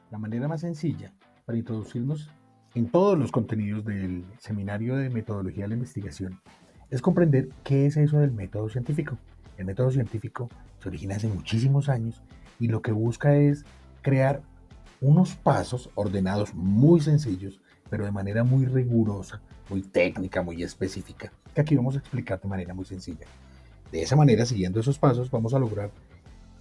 La manera más sencilla para introducirnos en todos los contenidos del Seminario de Metodología de la Investigación es comprender qué es eso del método científico. El método científico se origina hace muchísimos años y lo que busca es crear unos pasos ordenados muy sencillos, pero de manera muy rigurosa, muy técnica, muy específica, que aquí vamos a explicar de manera muy sencilla. De esa manera, siguiendo esos pasos, vamos a lograr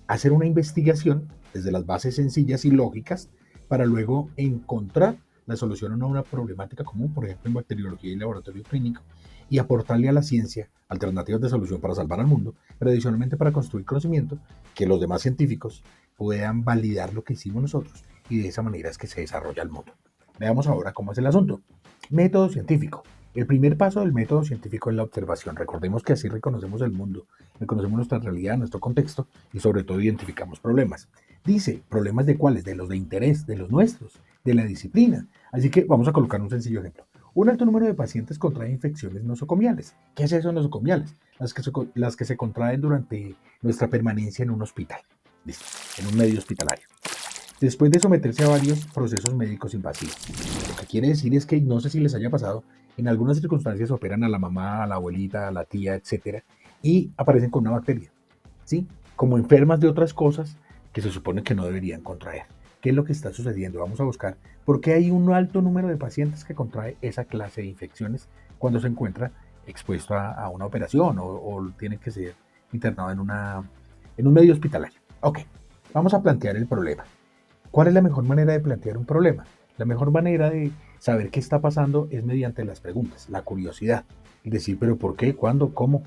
hacer una investigación desde las bases sencillas y lógicas para luego encontrar la solución a una problemática común, por ejemplo en bacteriología y laboratorio clínico, y aportarle a la ciencia alternativas de solución para salvar al mundo, pero adicionalmente para construir conocimiento que los demás científicos puedan validar lo que hicimos nosotros, y de esa manera es que se desarrolla el mundo. Veamos ahora cómo es el asunto. Método científico. El primer paso del método científico es la observación. Recordemos que así reconocemos el mundo, reconocemos nuestra realidad, nuestro contexto y sobre todo identificamos problemas. Dice, ¿problemas de cuáles? De los de interés, de los nuestros, de la disciplina. Así que vamos a colocar un sencillo ejemplo. Un alto número de pacientes contraen infecciones nosocomiales. ¿Qué es eso nosocomiales? Las que se contraen durante nuestra permanencia en un hospital, listo, en un medio hospitalario, después de someterse a varios procesos médicos invasivos. Lo que quiere decir es que, no sé si les haya pasado, en algunas circunstancias operan a la mamá, a la abuelita, a la tía, etcétera, y aparecen con una bacteria, ¿sí? Como enfermas de otras cosas que se supone que no deberían contraer. ¿Qué es lo que está sucediendo? Vamos a buscar por qué hay un alto número de pacientes que contrae esa clase de infecciones cuando se encuentra expuesto a una operación o tiene que ser internado en un medio hospitalario. Ok, vamos a plantear el problema. ¿Cuál es la mejor manera de plantear un problema? La mejor manera de saber qué está pasando es mediante las preguntas, la curiosidad. Y decir, pero ¿por qué? ¿Cuándo? ¿Cómo?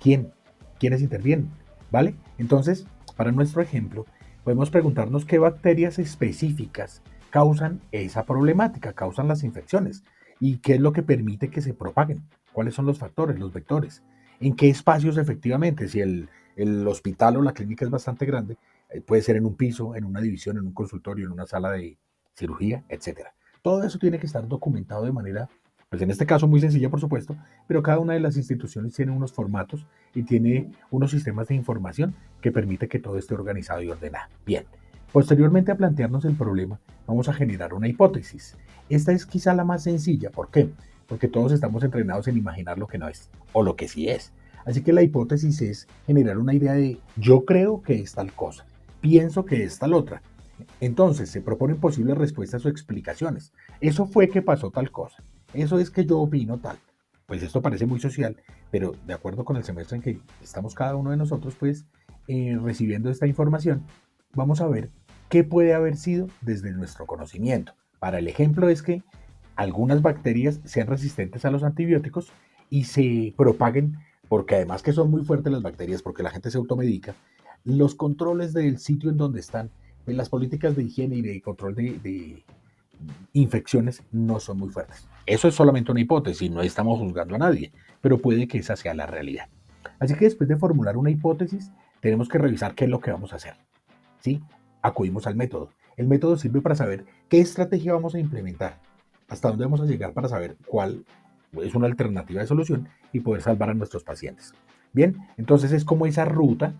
¿Quién? ¿Quiénes intervienen? ¿Vale? Entonces, para nuestro ejemplo, podemos preguntarnos qué bacterias específicas causan esa problemática, causan las infecciones y qué es lo que permite que se propaguen. ¿Cuáles son los factores, los vectores? ¿En qué espacios efectivamente? Si el hospital o la clínica es bastante grande, puede ser en un piso, en una división, en un consultorio, en una sala de cirugía, etcétera. Todo eso tiene que estar documentado de manera, pues en este caso muy sencilla, por supuesto, pero cada una de las instituciones tiene unos formatos y tiene unos sistemas de información que permite que todo esté organizado y ordenado. Bien, posteriormente a plantearnos el problema, vamos a generar una hipótesis. Esta es quizá la más sencilla. ¿Por qué? Porque todos estamos entrenados en imaginar lo que no es o lo que sí es. Así que la hipótesis es generar una idea de yo creo que es tal cosa, pienso que es tal otra. Entonces se proponen posibles respuestas o explicaciones. Eso fue que pasó tal cosa. Eso es que yo opino tal. Pues esto parece muy social, pero de acuerdo con el semestre en que estamos cada uno de nosotros, pues recibiendo esta información, vamos a ver qué puede haber sido desde nuestro conocimiento. Para el ejemplo es que algunas bacterias sean resistentes a los antibióticos y se propaguen, porque además que son muy fuertes las bacterias, porque la gente se automedica, los controles del sitio en donde están, pues las políticas de higiene y de control de infecciones no son muy fuertes. Eso es solamente una hipótesis, no estamos juzgando a nadie, pero puede que esa sea la realidad. Así que después de formular una hipótesis, tenemos que revisar qué es lo que vamos a hacer. ¿Sí? Acudimos al método. El método sirve para saber qué estrategia vamos a implementar, hasta dónde vamos a llegar para saber cuál es una alternativa de solución y poder salvar a nuestros pacientes. Bien, entonces es como esa ruta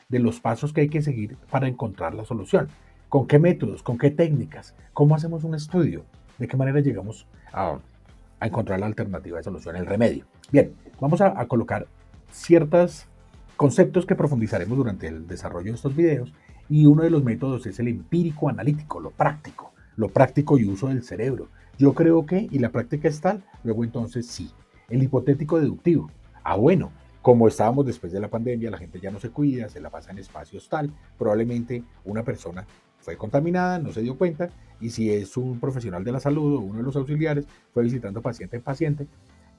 de los pasos que hay que seguir para encontrar la solución. ¿Con qué métodos? ¿Con qué técnicas? ¿Cómo hacemos un estudio? ¿De qué manera llegamos a encontrar la alternativa de solución, el remedio? Bien, vamos a colocar ciertos conceptos que profundizaremos durante el desarrollo de estos videos, y uno de los métodos es el empírico analítico, lo práctico y uso del cerebro. Yo creo que, y la práctica es tal, luego entonces sí. El hipotético deductivo. Ah, bueno, como estábamos después de la pandemia, la gente ya no se cuida, se la pasa en espacios tal, probablemente una persona fue contaminada, no se dio cuenta, y si es un profesional de la salud o uno de los auxiliares, fue visitando paciente en paciente,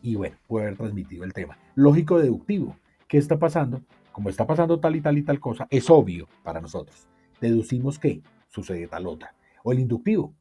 y bueno, puede haber transmitido el tema. Lógico deductivo. ¿Qué está pasando? Como está pasando tal y tal y tal cosa, es obvio para nosotros. Deducimos que sucede tal otra. O el inductivo.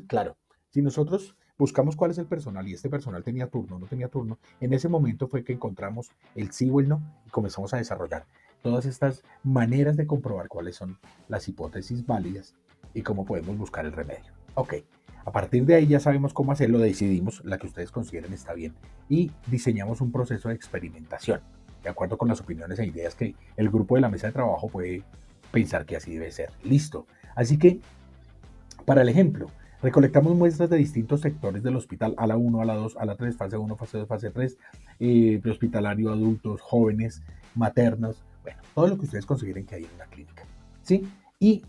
Claro, si nosotros buscamos cuál es el personal y este personal tenía turno o no tenía turno, en ese momento fue que encontramos el sí o el no y comenzamos a desarrollar todas estas maneras de comprobar cuáles son las hipótesis válidas y cómo podemos buscar el remedio. Ok, a partir de ahí ya sabemos cómo hacerlo, decidimos la que ustedes consideren está bien y diseñamos un proceso de experimentación, de acuerdo con las opiniones e ideas que el grupo de la mesa de trabajo puede pensar que así debe ser. Listo. Así que Para el ejemplo, recolectamos muestras de distintos sectores del hospital, a la 1, a la 2, a la 3, fase 1, fase 2, fase 3, prehospitalario, adultos, jóvenes, maternos, bueno, todo lo que ustedes consideren que hay en una clínica, ¿sí? Y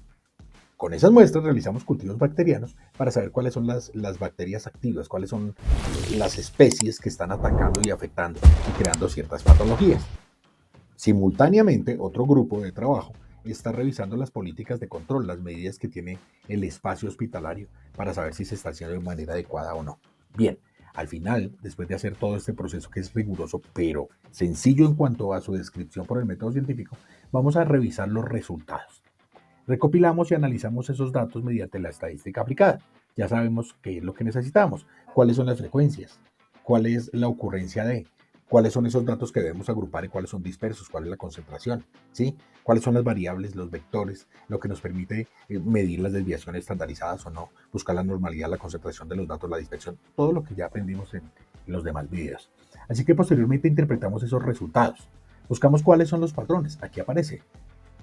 con esas muestras realizamos cultivos bacterianos para saber cuáles son las bacterias activas, cuáles son las especies que están atacando y afectando y creando ciertas patologías. Simultáneamente, otro grupo de trabajo está revisando las políticas de control, las medidas que tiene el espacio hospitalario para saber si se está haciendo de manera adecuada o no. Bien, al final, después de hacer todo este proceso que es riguroso, pero sencillo en cuanto a su descripción por el método científico, vamos a revisar los resultados. Recopilamos y analizamos esos datos mediante la estadística aplicada. Ya sabemos qué es lo que necesitamos, cuáles son las frecuencias, cuál es la ocurrencia de, cuáles son esos datos que debemos agrupar y cuáles son dispersos, cuál es la concentración, ¿sí? Cuáles son las variables, los vectores, lo que nos permite medir las desviaciones estandarizadas o no, buscar la normalidad, la concentración de los datos, la dispersión, todo lo que ya aprendimos en los demás videos. Así que posteriormente interpretamos esos resultados. Buscamos cuáles son los patrones. Aquí aparece.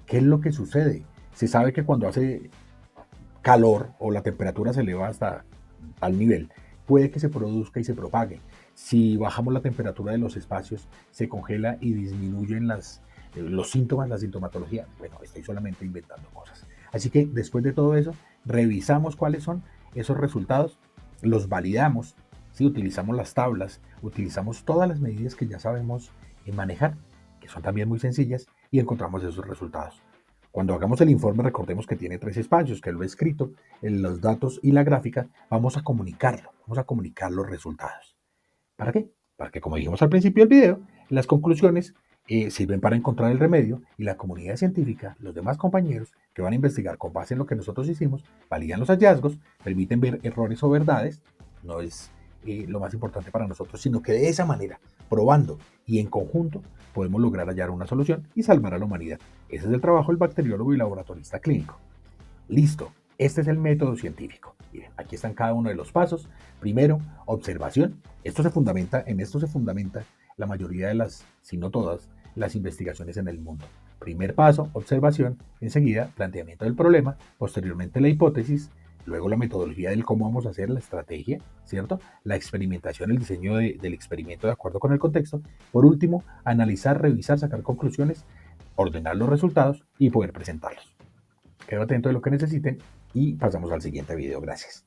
¿Qué es lo que sucede? Se sabe que cuando hace calor o la temperatura se eleva hasta tal nivel, puede que se produzca y se propague. Si bajamos la temperatura de los espacios, se congela y disminuyen los síntomas, la sintomatología. Bueno, estoy solamente inventando cosas. Así que después de todo eso, revisamos cuáles son esos resultados, los validamos, ¿sí? Utilizamos las tablas, utilizamos todas las medidas que ya sabemos manejar, que son también muy sencillas, y encontramos esos resultados. Cuando hagamos el informe, recordemos que tiene 3 espacios, que lo he escrito, en los datos y la gráfica, vamos a comunicar los resultados. ¿Para qué? Para que, como dijimos al principio del video, las conclusiones sirven para encontrar el remedio y la comunidad científica, los demás compañeros que van a investigar con base en lo que nosotros hicimos, validan los hallazgos, permiten ver errores o verdades, no es lo más importante para nosotros, sino que de esa manera, probando y en conjunto, podemos lograr hallar una solución y salvar a la humanidad. Ese es el trabajo del bacteriólogo y laboratorista clínico. Listo, este es el método científico. Miren, aquí están cada uno de los pasos. Primero, observación. En esto se fundamenta la mayoría de las, si no todas, las investigaciones en el mundo. Primer paso, observación. Enseguida, planteamiento del problema. Posteriormente, la hipótesis. Luego, la metodología del cómo vamos a hacer la estrategia, ¿cierto? La experimentación, el diseño del experimento de acuerdo con el contexto. Por último, analizar, revisar, sacar conclusiones, ordenar los resultados y poder presentarlos. Quedo atento de lo que necesiten y pasamos al siguiente video. Gracias.